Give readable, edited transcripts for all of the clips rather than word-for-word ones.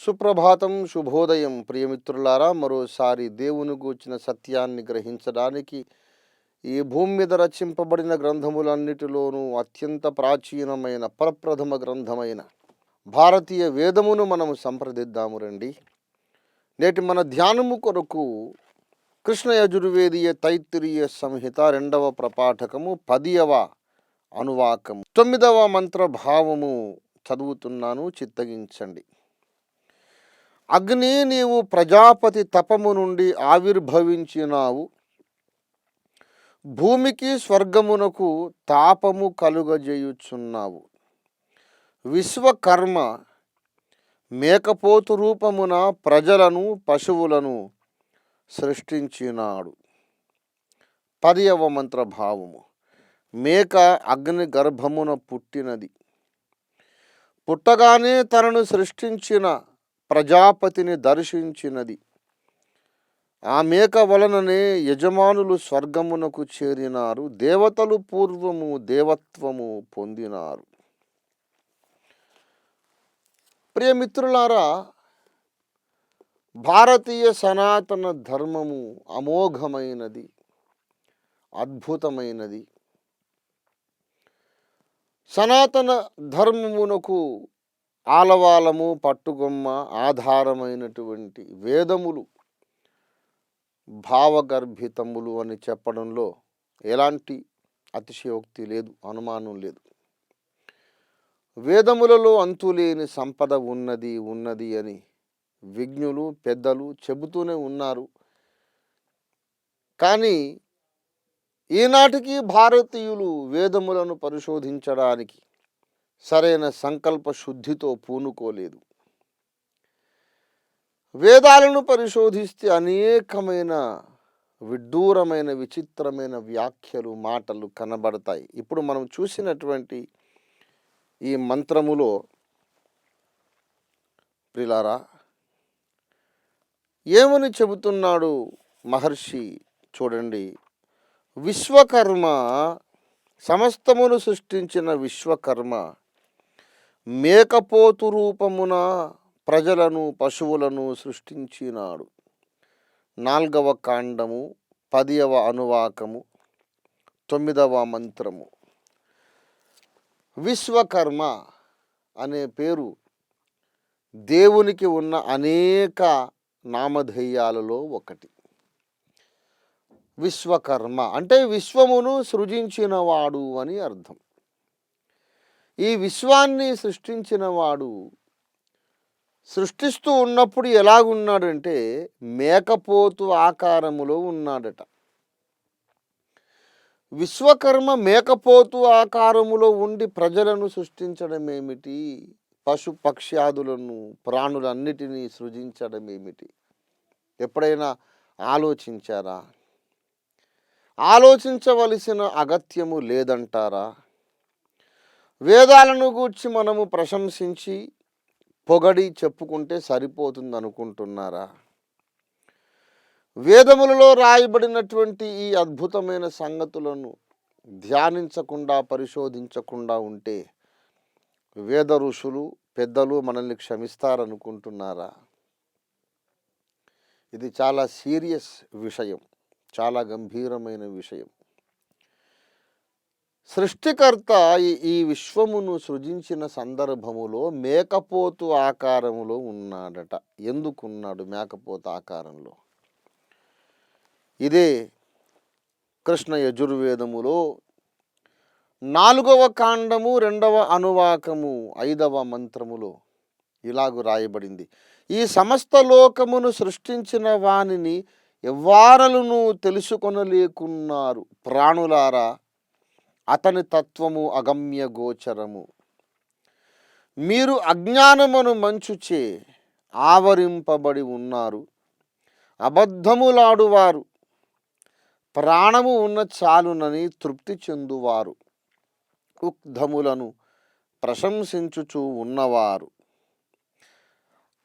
సుప్రభాతం శుభోదయం ప్రియమిత్రులారా, మరోసారి దేవుని గూర్చిన సత్యాన్ని గ్రహించడానికి ఈ భూమి మీద రచింపబడిన గ్రంథములన్నిటిలోనూ అత్యంత ప్రాచీనమైన ప్రప్రథమ గ్రంథమైన భారతీయ వేదమును మనము సంప్రదిద్దాము రండి. నేటి మన ధ్యానము కొరకు కృష్ణ యజుర్వేదీయ తైత్తిరీయ సంహిత 2వ ప్రపాఠకము 10వ అనువాకము 9వ మంత్ర భావము చదువుతున్నాను, చిత్తగించండి. అగ్ని, నీవు ప్రజాపతి తపము నుండి ఆవిర్భవించినావు. భూమికి స్వర్గమునకు తాపము కలుగజేయుచున్నావు. విశ్వకర్మ మేకపోతు రూపమున ప్రజలను పశువులను సృష్టించినాడు. 10వ మంత్ర భావము. మేక అగ్ని గర్భమున పుట్టినది. పుట్టగానే తనను సృష్టించిన ప్రజాపతిని దర్శించినది. ఆ మేక వలననే యజమానులు స్వర్గమునకు చేరినారు. దేవతలు పూర్వము దేవత్వము పొందినారు. ప్రియమిత్రులారా, భారతీయ సనాతన ధర్మము అమోఘమైనది, అద్భుతమైనది. సనాతన ధర్మమునకు ఆలవాలము, పట్టుగొమ్మ, ఆధారమైనటువంటి వేదములు భావగర్భితములు అని చెప్పడంలో ఎలాంటి అతిశయోక్తి లేదు, అనుమానం లేదు. వేదములలో అంతులేని సంపద ఉన్నది అని విజ్ఞులు పెద్దలు చెబుతూనే ఉన్నారు. కానీ ఈనాటికి భారతీయులు వేదములను పరిశోధించడానికి సరైన సంకల్ప శుద్ధితో పూనుకోలేదు. వేదాలను పరిశోధిస్తే అనేకమైన విడ్డూరమైన విచిత్రమైన వ్యాఖ్యలు, మాటలు కనబడతాయి. ఇప్పుడు మనం చూసినటువంటి ఈ మంత్రములో ప్రిలారా ఏమని చెబుతున్నాడు మహర్షి చూడండి. విశ్వకర్మ, సమస్తమును సృష్టించిన విశ్వకర్మ మేకపోతు రూపమున ప్రజలను పశువులను సృష్టించినాడు. 4వ కాండము 10వ అనువాకము 9వ మంత్రము. విశ్వకర్మ అనే పేరు దేవునికి ఉన్న అనేక నామధేయాలలో ఒకటి. విశ్వకర్మ అంటే విశ్వమును సృజించినవాడు అని అర్థం. ఈ విశ్వాన్ని సృష్టించినవాడు సృష్టిస్తూ ఉన్నప్పుడు ఎలాగున్నాడంటే మేకపోతు ఆకారములో ఉన్నాడట. విశ్వకర్మ మేకపోతు ఆకారములో ఉండి ప్రజలను సృష్టించడం ఏమిటి, పశు పక్ష్యాదులను ప్రాణులన్నిటినీ సృజించడం ఏమిటి? ఎప్పుడైనా ఆలోచించారా? ఆలోచించవలసిన అగత్యము లేదంటారా? వేదాలను గూర్చి మనము ప్రశంసించి పొగడి చెప్పుకుంటే సరిపోతుంది అనుకుంటున్నారా? వేదములలో రాయబడినటువంటి ఈ అద్భుతమైన సంగతులను ధ్యానించకుండా పరిశోధించకుండా ఉంటే వేద ఋషులు పెద్దలు మనల్ని క్షమిస్తారనుకుంటున్నారా? ఇది చాలా సీరియస్ విషయం, చాలా గంభీరమైన విషయం. సృష్టికర్త ఈ విశ్వమును సృజించిన సందర్భములో మేకపోతు ఆకారములో ఉన్నాడట. ఎందుకున్నాడు మేకపోతు ఆకారంలో? ఇదే కృష్ణ యజుర్వేదములో 4వ కాండము 2వ అనువాకము 5వ మంత్రములో ఇలాగు రాయబడింది. ఈ సమస్త లోకమును సృష్టించిన వానిని ఎవ్వారలును తెలుసుకొనలేకున్నారు. ప్రాణులారా, అతని తత్వము అగమ్య గోచరము. మీరు అజ్ఞానమును మంచుచే ఆవరింపబడి ఉన్నారు. అబద్ధములాడువారు, ప్రాణము ఉన్న చాలునని తృప్తి చెందువారు, ఉక్ధములను ప్రశంసించుచూ ఉన్నవారు.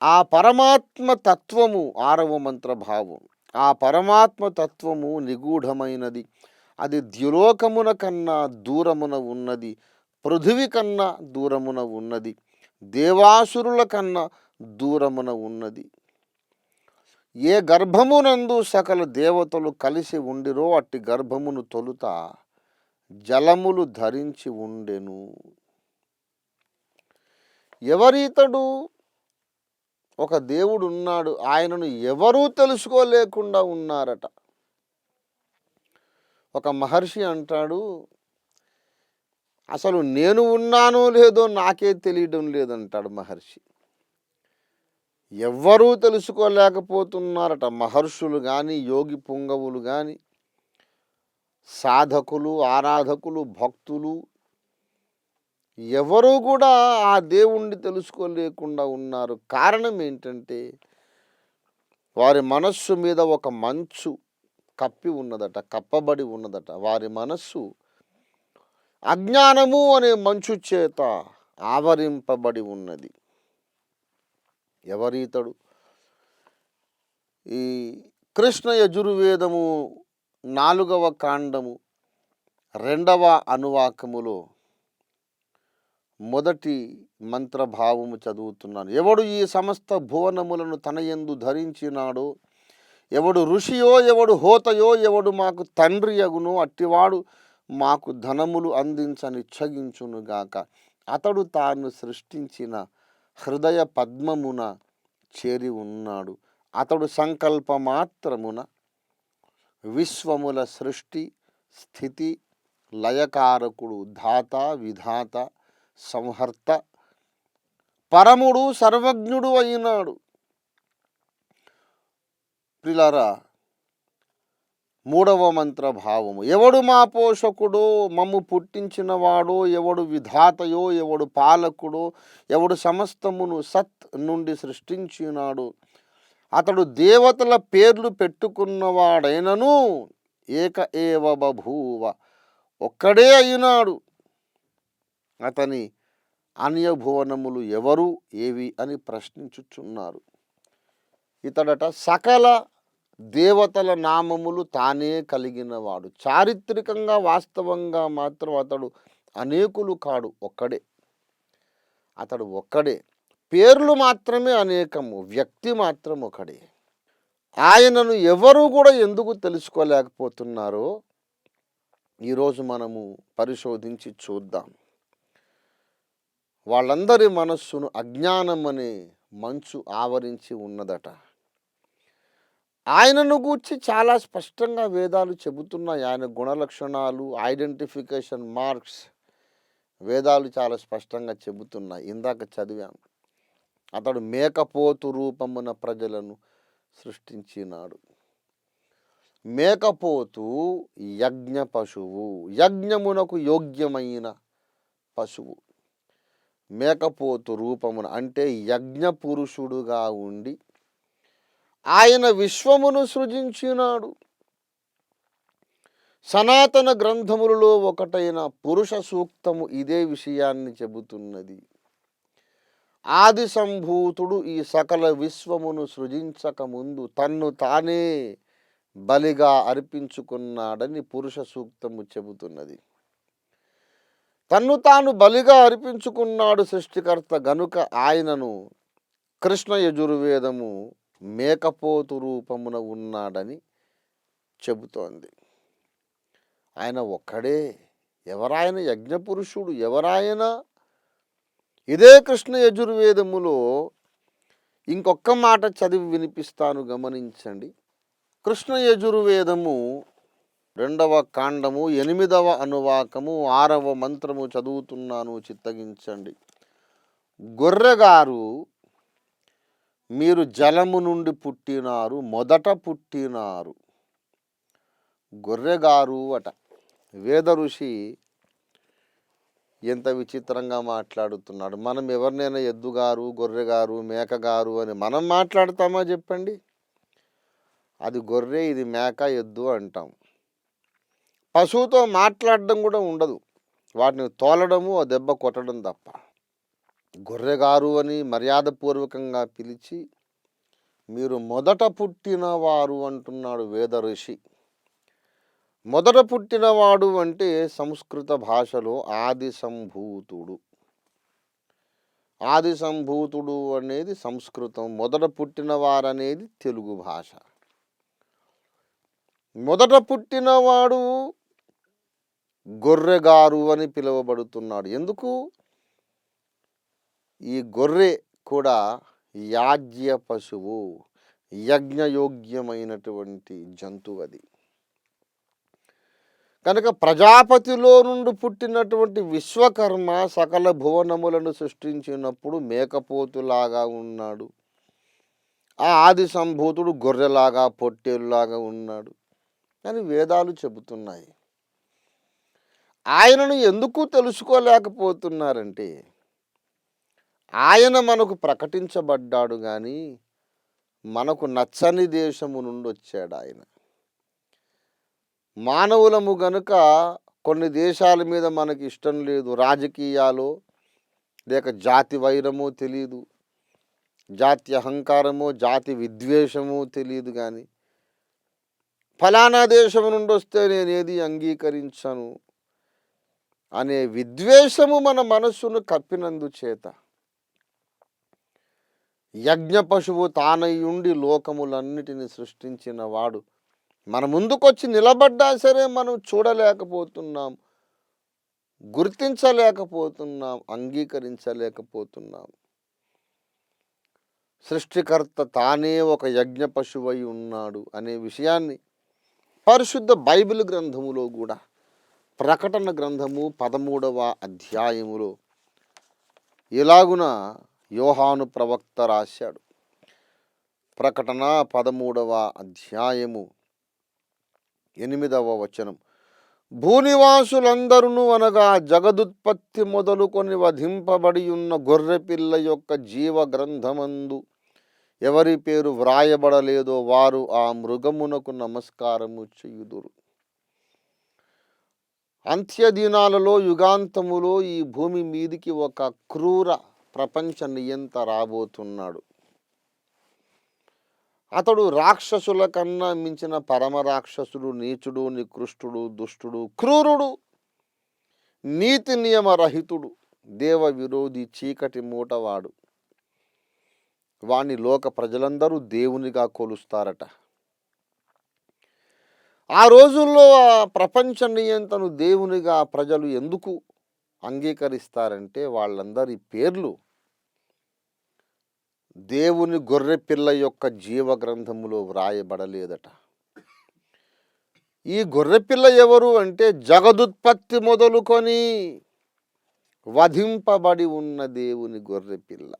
ఆ పరమాత్మ తత్వము 6వ మంత్ర భావం. ఆ పరమాత్మ తత్వము నిగూఢమైనది. అది ద్యులోకమున కన్నా దూరమున ఉన్నది, పృథివి కన్నా దూరమున ఉన్నది, దేవాసురుల కన్నా దూరమున ఉన్నది. ఏ గర్భమునందు సకల దేవతలు కలిసి ఉండిరో అట్టి గర్భమును తొలుత జలములు ధరించి ఉండెను. ఎవరీతడు? ఒక దేవుడు ఉన్నాడు, ఆయనను ఎవరూ తెలుసుకోలేకుండా ఉన్నారట. ఒక మహర్షి అంటాడు, అసలు నేను ఉన్నానో లేదో నాకే తెలియడం లేదంటాడు మహర్షి. ఎవ్వరూ తెలుసుకోలేకపోతున్నారట. మహర్షులు కానీ, యోగి పుంగవులు కానీ, సాధకులు, ఆరాధకులు, భక్తులు ఎవరూ కూడా ఆ దేవుణ్ణి తెలుసుకోలేకుండా ఉన్నారు. కారణం ఏంటంటే వారి మనస్సు మీద ఒక మంచు కప్పి ఉన్నదట, కప్పబడి ఉన్నదట. వారి మనస్సు అజ్ఞానము అనే మంచు చేత ఆవరింపబడి ఉన్నది. ఎవరీతడు? ఈ కృష్ణ యజుర్వేదము 4వ కాండము 2వ అనువాకములో మొదటి మంత్రభావము చదువుతున్నాను. ఎవడు ఈ సమస్త భువనములను తన యందు ధరించినాడో, ఎవడు ఋషియో, ఎవడు హోతయో, ఎవడు మాకు తండ్రి అగునో అట్టివాడు మాకు ధనములు అందించనిచ్చగించునుగాక. అతడు తాను సృష్టించిన హృదయ పద్మమున చేరి ఉన్నాడు. అతడు సంకల్ప మాత్రమున విశ్వముల సృష్టి స్థితి లయకారకుడు, ధాత విధాత సంహర్త పరముడు సర్వజ్ఞుడు అయినాడు. ప్రియులారా, 3వ మంత్రభావము. ఎవడు మా పోషకుడో, మమ్ము పుట్టించినవాడో, ఎవడు విధాతయో, ఎవడు పాలకుడో, ఎవడు సమస్తమును సత్ నుండి సృష్టించినాడో, అతడు దేవతల పేర్లు పెట్టుకున్నవాడైనను ఏక ఏవ బభూవ, ఒక్కడే అయినాడు. అతని అన్యభువనములు ఎవరు, ఏవి అని ప్రశ్నించుచున్నారు. ఇతడట సకల దేవతల నామములు తానే కలిగినవాడు. చారిత్రకంగా వాస్తవంగా మాత్రం అతడు అనేకులు కాడు, ఒక్కడే. అతడు ఒక్కడే. పేర్లు మాత్రమే అనేకము, వ్యక్తి మాత్రం ఒకడే. ఆయనను ఎవరు కూడా ఎందుకు తెలుసుకోలేకపోతున్నారో ఈరోజు మనము పరిశోధించి చూద్దాం. వాళ్ళందరి మనస్సును అజ్ఞానం అనే మంచు ఆవరించి ఉన్నదట. ఆయనను గూర్చి చాలా స్పష్టంగా వేదాలు చెబుతున్నాయి. ఆయన గుణలక్షణాలు, ఐడెంటిఫికేషన్ మార్క్స్ వేదాలు చాలా స్పష్టంగా చెబుతున్నాయి. ఇందాక చదివాం. అతడు మేకపోతు రూపమున ప్రజలను సృష్టించినాడు. మేకపోతు యజ్ఞ పశువు, యజ్ఞమునకు యోగ్యమైన పశువు. మేకపోతు రూపమున అంటే యజ్ఞ పురుషుడుగా ఉండి ఆయన విశ్వమును సృజించినాడు. సనాతన గ్రంథములలో ఒకటైన పురుష సూక్తము ఇదే విషయాన్ని చెబుతున్నది. ఆది సంభూతుడు ఈ సకల విశ్వమును సృజించక ముందు తన్ను తానే బలిగా అర్పించుకున్నాడని పురుష సూక్తము చెబుతున్నది. తన్ను తాను బలిగా అర్పించుకున్నాడు సృష్టికర్త గనుక ఆయనను కృష్ణ యజుర్వేదము మేకపోతు రూపమున ఉన్నాడని చెబుతోంది. ఆయన ఒక్కడే. ఎవరాయన? యజ్ఞపురుషుడు. ఎవరాయన? ఇదే కృష్ణ యజుర్వేదములో ఇంకొక మాట చదివి వినిపిస్తాను, గమనించండి. కృష్ణ యజుర్వేదము 2వ కాండము 8వ అనువాకము 6వ మంత్రము చదువుతున్నాను, చిత్తగించండి. గొర్రెగారు, మీరు జలము నుండి పుట్టినారు, మొదట పుట్టినారు. గొర్రెగారు అట. వేద ఋషి ఎంత విచిత్రంగా మాట్లాడుతున్నాడు. మనం ఎవరినైనా ఎద్దుగారు, గొర్రెగారు, మేకగారు అని మనం మాట్లాడతామా చెప్పండి? అది గొర్రె, ఇది మేక, ఎద్దు అంటాం. పశువుతో మాట్లాడడం కూడా ఉండదు, వాటిని తోలడము, ఆ దెబ్బ కొట్టడం తప్ప. గొర్రెగారు అని మర్యాదపూర్వకంగా పిలిచి మీరు మొదట పుట్టినవారు అంటున్నాడు వేద ఋషి. మొదట పుట్టినవాడు అంటే సంస్కృత భాషలో ఆది సంభూతుడు. ఆది సంభూతుడు అనేది సంస్కృతం, మొదట పుట్టినవారనేది తెలుగు భాష. మొదట పుట్టినవాడు గొర్రెగారు అని పిలువబడుతున్నాడు. ఎందుకు? ఈ గొర్రె కూడా యాజ్య పశువు, యజ్ఞయోగ్యమైనటువంటి జంతువు అది. కనుక ప్రజాపతిలో నుండి పుట్టినటువంటి విశ్వకర్మ సకల భువనములను సృష్టించినప్పుడు మేకపోతులాగా ఉన్నాడు. ఆ ఆది సంభూతుడు గొర్రెలాగా, పొట్టేలులాగా ఉన్నాడు అని వేదాలు చెబుతున్నాయి. ఆయనను ఎందుకు తెలుసుకోలేకపోతున్నారంటే, ఆయన మనకు ప్రకటించబడ్డాడు కానీ మనకు నచ్చని దేశము నుండి వచ్చాడు ఆయన. మానవులము గనుక కొన్ని దేశాల మీద మనకి ఇష్టం లేదు, రాజకీయాలు లేక జాతి వైరమో తెలియదు, జాతి అహంకారమో జాతి విద్వేషమో తెలియదు, కానీ ఫలానా దేశం నుండి వస్తే నేనేది అంగీకరించను అనే విద్వేషము మన మనస్సును కప్పినందుచేత యజ్ఞ పశువు తానయ్యుండి లోకములన్నిటిని సృష్టించిన వాడు మన ముందుకొచ్చి నిలబడ్డా సరే మనం చూడలేకపోతున్నాం, గుర్తించలేకపోతున్నాం, అంగీకరించలేకపోతున్నాం. సృష్టికర్త తానే ఒక యజ్ఞ పశువై ఉన్నాడు అనే విషయాన్ని పరిశుద్ధ బైబిల్ గ్రంథములో కూడా, ప్రకటన గ్రంథము 13వ అధ్యాయములో ఇలాగున యోహాను ప్రవక్త రాశాడు. ప్రకటన 13వ అధ్యాయము 8వ వచనం. భూనివాసులందరూ అనగా జగదుత్పత్తి మొదలుకొని వధింపబడి ఉన్న గొర్రెపిల్ల యొక్క జీవ గ్రంథమందు ఎవరి పేరు వ్రాయబడలేదో వారు ఆ మృగమునకు నమస్కారము చేయుదురు. అంత్యదినాలలో, యుగాంతములో ఈ భూమి మీదికి ఒక క్రూర ప్రపంచ నియంత రాబోతున్నాడు. అతడు రాక్షసుల కన్నా మించిన పరమ రాక్షసుడు, నీచుడు, నికృష్టుడు, దుష్టుడు, క్రూరుడు, నీతి నియమరహితుడు, దేవ విరోధి, చీకటి మూటవాడు. వాణ్ణి లోక ప్రజలందరూ దేవునిగా కొలుస్తారట. ఆ రోజుల్లో ఆ ప్రపంచ నియంతను దేవునిగా ప్రజలు ఎందుకు అంగీకరిస్తారంటే, వాళ్ళందరి పేర్లు దేవుని గొర్రె పిల్ల యొక్క జీవ గ్రంథములో వ్రాయబడలేదట. ఈ గొర్రెపిల్ల ఎవరు అంటే, జగదుత్పత్తి మొదలుకొని వధింపబడి ఉన్న దేవుని గొర్రెపిల్ల.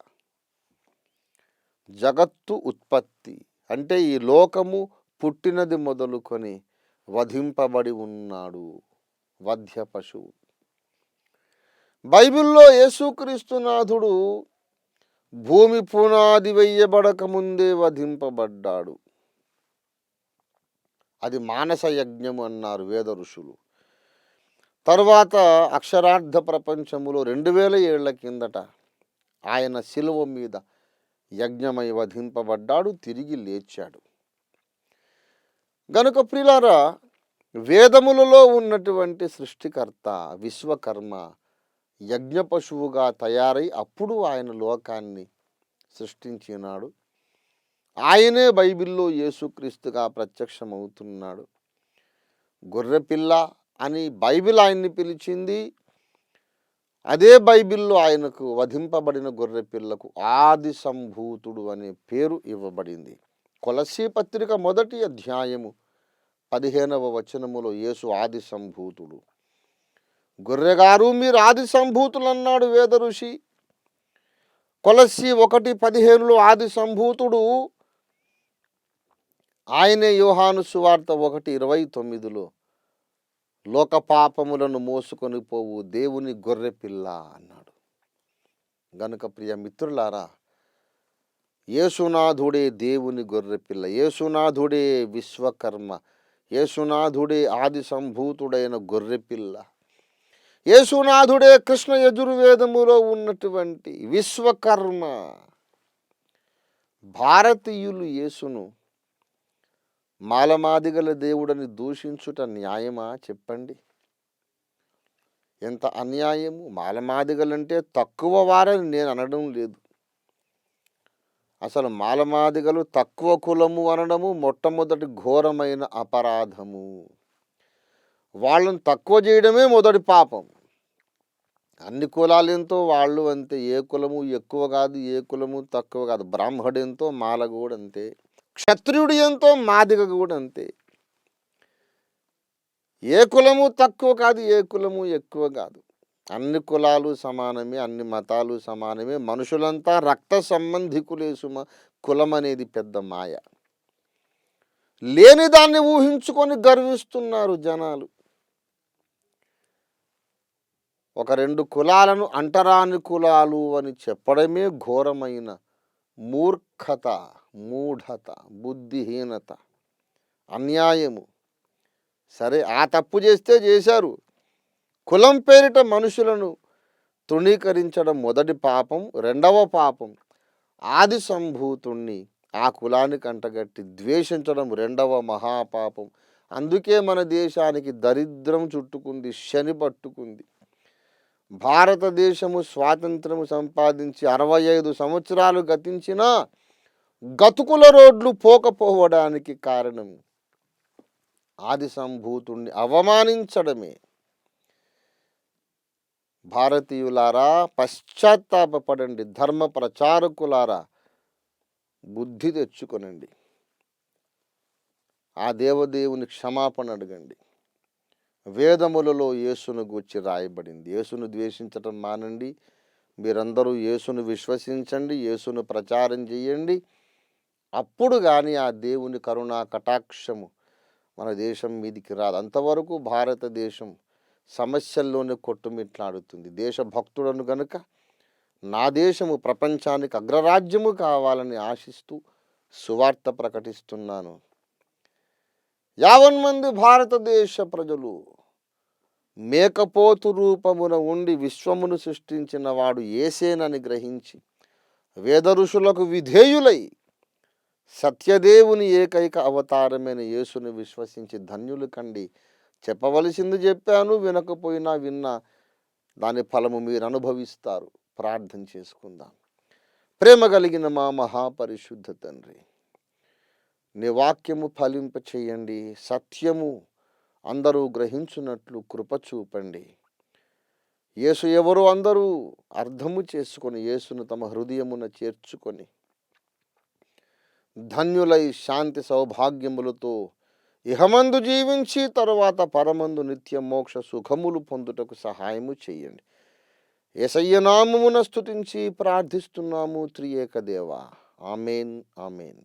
జగత్తు ఉత్పత్తి అంటే ఈ లోకము పుట్టినది మొదలుకొని వధింపబడి ఉన్నాడు, వధ్య పశువు. బైబిల్లో యేసుక్రీస్తునాథుడు భూమి పునాది వెయ్యబడక ముందే వధింపబడ్డాడు. అది మానస యజ్ఞము అన్నారు వేద ఋషులు. తరువాత అక్షరార్థ ప్రపంచములో 2000 ఏళ్ల కిందట ఆయన శిలువ మీద యజ్ఞమై వధింపబడ్డాడు, తిరిగి లేచాడు. గనుక ప్రియులారా, వేదములలో ఉన్నటువంటి సృష్టికర్త విశ్వకర్మ యజ్ఞ పశువుగా తయారై అప్పుడు ఆయన లోకాన్ని సృష్టించినాడు. ఆయనే బైబిల్లో యేసుక్రీస్తుగా ప్రత్యక్షమవుతున్నాడు. గొర్రెపిల్ల అని బైబిల్ ఆయన్ని పిలిచింది. అదే బైబిల్లో ఆయనకు వధింపబడిన గొర్రెపిల్లకు ఆది సంభూతుడు అనే పేరు ఇవ్వబడింది. కొలస్సీ పత్రిక 1వ అధ్యాయము 15వ వచనములో యేసు ఆది సంభూతుడు. గొర్రెగారు మీరు ఆది సంభూతులు అన్నాడు వేద ఋషి. కొలస్సీ 1:15లో ఆది సంభూతుడు ఆయనే. యోహాను సువార్త 1:29లో లోక పాపములను మోసుకొని పోవు దేవుని గొర్రెపిల్ల అన్నాడు. గనుక ప్రియ మిత్రులారా, యేసునాథుడే దేవుని గొర్రెపిల్ల, యేసునాథుడే విశ్వకర్మ, యేసునాథుడే ఆది సంభూతుడైన గొర్రెపిల్ల, యేసునాథుడే కృష్ణ యజుర్వేదములో ఉన్నటువంటి విశ్వకర్మ. భారతీయులు యేసును మాలమాదిగల దేవుడని దూషించుట న్యాయమా చెప్పండి? ఎంత అన్యాయము! మాలమాదిగలంటే తక్కువ వారని నేను అనడం లేదు. అసలు మాలమాదిగలు తక్కువ కులము అనడము మొట్టమొదటి ఘోరమైన అపరాధము. వాళ్ళని తక్కువ చేయడమే మొదటి పాపం. అన్ని కులాలెంతో వాళ్ళు అంతే. ఏ కులము ఎక్కువ కాదు, ఏ కులము తక్కువ కాదు. బ్రాహ్మడెంతో మాల కూడా అంతే. క్షత్రియుడు ఎంతో మాదిగ కూడా అంతే. ఏ కులము తక్కువ కాదు, ఏ కులము ఎక్కువ కాదు. అన్ని కులాలు సమానమే, అన్ని మతాలు సమానమే. మనుషులంతా రక్త సంబంధికులే సుమ. కులం అనేది పెద్ద మాయ. లేని దాన్ని ఊహించుకొని గర్విస్తున్నారు జనాలు. ఒక 2 కులాలను అంటరాని కులాలు అని చెప్పడమే ఘోరమైన మూర్ఖత, మూఢత, బుద్ధిహీనత, అన్యాయము. సరే, ఆ తప్పు చేస్తే చేశారు. కులం పేరిట మనుషులను తృణీకరించడం మొదటి పాపం. రెండవ పాపం, ఆది సంభూతుణ్ణి ఆ కులానికి అంటగట్టి ద్వేషించడం రెండవ మహాపాపం. అందుకే మన దేశానికి దరిద్రం చుట్టుకుంది, శని పట్టుకుంది. భారతదేశము స్వాతంత్రము సంపాదించి 65 సంవత్సరాలు గతించినా గతుకుల రోడ్లు పోకపోవడానికి కారణం ఆది సంభూతుణ్ణి అవమానించడమే. భారతీయులారా, పశ్చాత్తాపపడండి. ధర్మ ప్రచారకులారా, బుద్ధి తెచ్చుకొనండి. ఆ దేవదేవుని క్షమాపణ అడగండి. వేదములలో యేసును గూర్చి రాయబడింది. యేసును ద్వేషించటం మానండి. మీరందరూ యేసును విశ్వసించండి, యేసును ప్రచారం చేయండి. అప్పుడు కానీ ఆ దేవుని కరుణా కటాక్షము మన దేశం మీదికి రాదు. అంతవరకు భారతదేశం సమస్యల్లోనే కొట్టుమిట్లాడుతుంది. దేశభక్తుడను గనుక నా దేశము ప్రపంచానికి అగ్రరాజ్యము కావాలని ఆశిస్తూ సువార్త ప్రకటిస్తున్నాను. 50 మంది భారతదేశ ప్రజలు మేకపోతు రూపమున ఉండి విశ్వమును సృష్టించిన వాడు యేసేనని గ్రహించి వేద ఋషులకు విధేయులై సత్యదేవుని ఏకైక అవతారమైన యేసుని విశ్వసించి ధన్యులు కండి. చెప్పవలసింది చెప్పాను, వినకపోయినా విన్నా దాని ఫలము మీరు అనుభవిస్తారు. ప్రార్థన చేసుకుందాం. ప్రేమ కలిగిన మా మహాపరిశుద్ధ తండ్రి, నీ వాక్యము ఫలింప చేయండి. సత్యము అందరూ గ్రహించున్నట్లు కృప చూపండి. యేసు ఎవరో అందరూ అర్థము చేసుకొని యేసును తమ హృదయమున చేర్చుకొని ధన్యులై శాంతి సౌభాగ్యములతో ఇహమందు జీవించి తరువాత పరమందు నిత్య మోక్ష సుఖములు పొందుటకు సహాయము చేయండి. యేసయ్య నామమున స్తుతించి ప్రార్థిస్తున్నాము త్రియేక దేవా. ఆమేన్, ఆమేన్.